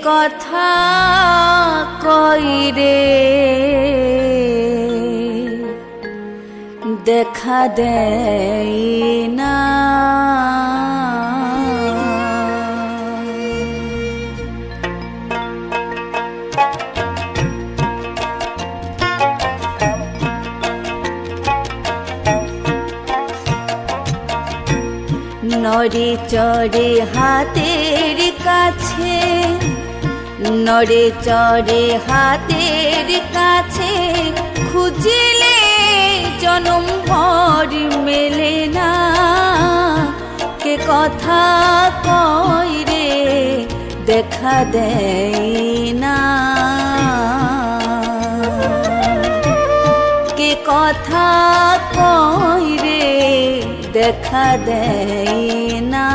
কথা কইরে দেখা দেয় না। নড়ে চড়ে হাতের কাছে, নড়ে চড়ে হাতের কাছে, খুঁজলে জনম ভর মেলে না। কে কথা কয় রে দেখা দেয় না, কে কথা কয় রে দেখা দেয় না।